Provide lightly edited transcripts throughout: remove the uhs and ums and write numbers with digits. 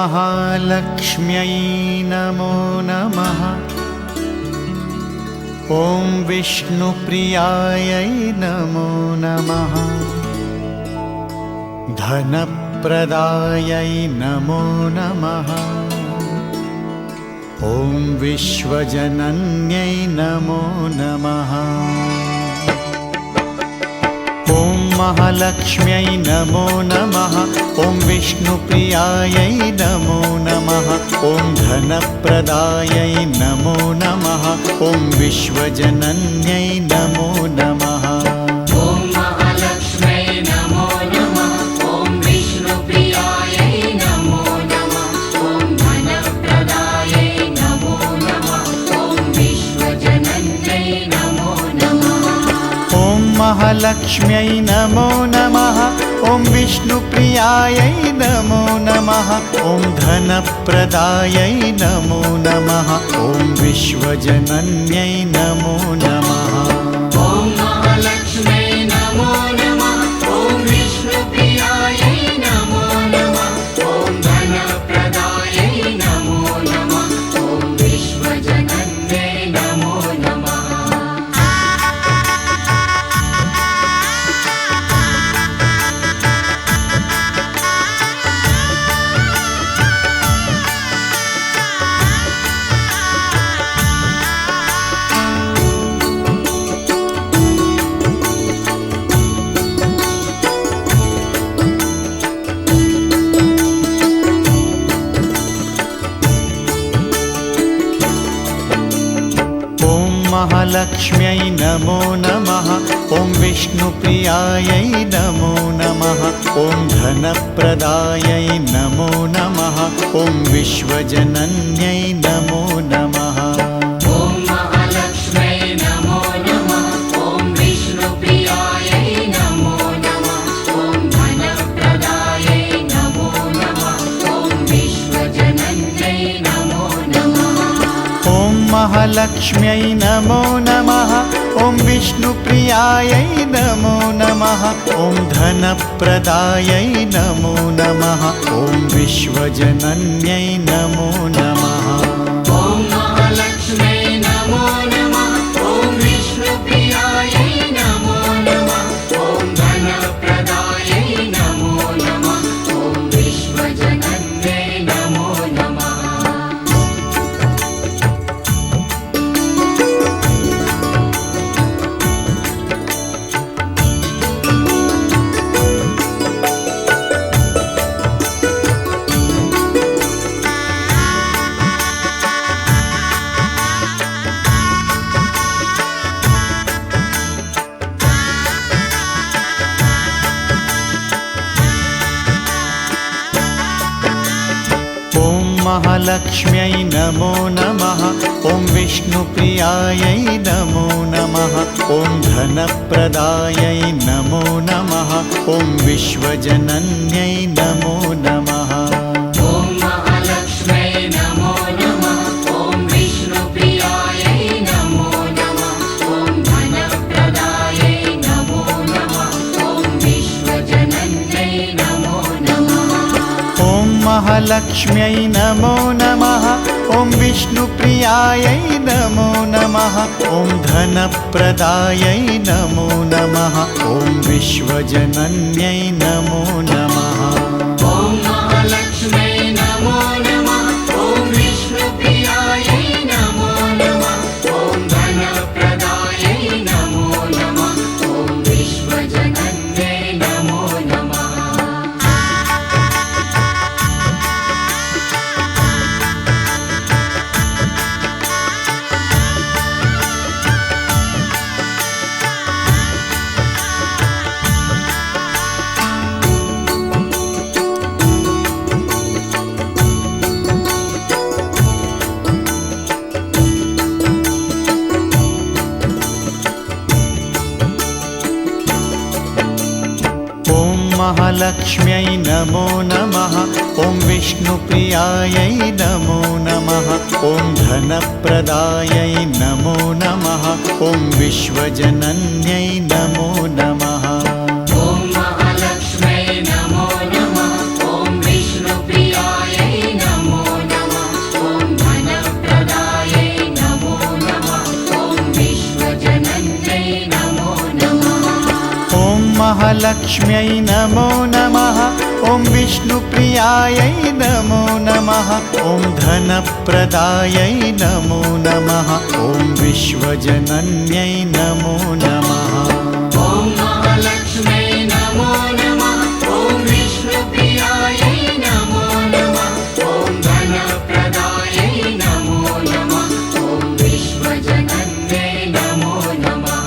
महालक्ष्म्यै नमो नमः। ॐ विष्णुप्रियायै नमो नमः। धनप्रदायै नमो नमः। ॐ विश्वजनन्यै नमो नमः। ॐ महालक्ष्म्यै नमो नमः। ॐ विष्णुप्रियायै नमो नमः। ॐ धनप्रदायै नमो नमः। ॐ विश्वजनन्यै नमो नमः। ॐ महालक्ष्म्यै नमो नमः। ॐ विष्णुप्रियायै नमो नमः। ॐ धनप्रदायै नमो नमः। ॐ विश्वजनन्यै नमो नमः। ॐ महालक्ष्म्यै नमो नमः। ॐ विष्णुप्रियायै नमो नमः। ॐ धनप्रदायै नमो नमः। ॐ विश्वजनन्यै नमो नमः। ॐ महालक्ष्म्यै नमो नमः। ॐ विष्णुप्रियायै नमो नमः। ॐ धनप्रदायै नमो नमः। ॐ विश्वजनन्यै नमो नमः। महालक्ष्म्यै नमो नमः। ॐ विष्णुप्रियायै नमो नमः। ॐ धनप्रदायै नमो नमः। ॐ विश्वजनन्यै नमो नमः। ॐ महालक्ष्म्यै नमो नमः। ॐ विष्णुप्रियायै नमो नमः। ॐ धनप्रदायै नमो नमः। ॐ विश्वजनन्यै नमो नमः। ॐ महालक्ष्म्यै नमो नमः। ॐ विष्णुप्रियायै नमो नमः। ॐ धनप्रदायै नमो नमः। ॐ विश्वजनन्यै नमो नमः। ॐ महालक्ष्म्यै नमो नमः। ॐ विष्णुप्रियायै नमो नमः। ॐ धनप्रदायै नमो नमः। ॐ विश्वजनन्यै नमो नमः। महालक्ष्म्यै नमो नमः। ॐ विष्णुप्रियायै नमो नमः। ॐ धनप्रदायै नमो नमः। ॐ विश्वजनन्यै नमो नमः। ॐ महालक्ष्म्यै नमो नमः। ॐ विष्णुप्रियायै नमो नमः। ॐ धनप्रदायै नमो नमः। ॐ विश्वजनन्यै नमो नमः। ॐ महालक्ष्म्यै नमो नमः। ॐ विष्णुप्रियायै नमो नमः। ॐ धनप्रदायै नमो नमः। ॐ विश्वजनन्यै नमो नमः। ॐ महालक्ष्म्यै नमो नमः। ॐ विष्णुप्रियायै नमो नमः। ॐ धनप्रदायै नमो नमः। ॐ विश्वजनन्यै नमो नमः। महालक्ष्म्यै नमो नमः। ॐ विष्णुप्रियायै नमो नमः। ॐ धनप्रदायै नमो नमः। ॐ विश्वजनन्यै नमो नमः। ॐ महालक्ष्म्यै नमो नमः। ॐ विष्णुप्रियायै महालक्ष्म्यै नमो नमः ॐ विष्णुप्रियायै नमो नमः ॐ धनप्रदायै नमो नमः ॐ विश्वजनन्यै नमो नमः ॐ महालक्ष्म्यै नमो नमः ॐ विष्णुप्रियायै नमो नमः ॐ धनप्रदायै नमो नमः ॐ विश्वजनन्यै नमो नमः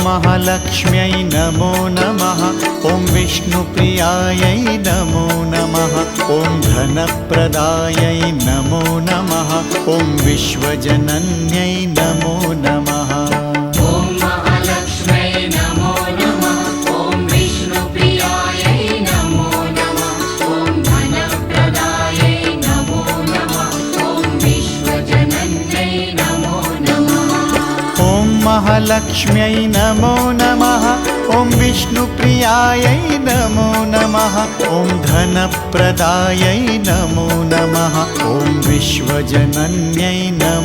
महालक्ष्म्यै नमो नमः ॐ विष्णुप्रियायै नमो नमः ॐ धनप्रदायै नमो नमः ॐ विश्वजनन्यै नमो नमः ॐ महालक्ष्म्यै नमो नमः ॐ विष्णुप्रियायै नमो नमः ॐ धनप्रदायै नमो नमः ॐ विश्वजनन्यै नमो नमः ॐ महालक्ष्म्यै नमो नमः ॐ विष्णुप्रियायै नमो नमः ॐ धनप्रदायै नमो नमः ॐ विश्वजनन्यै नमो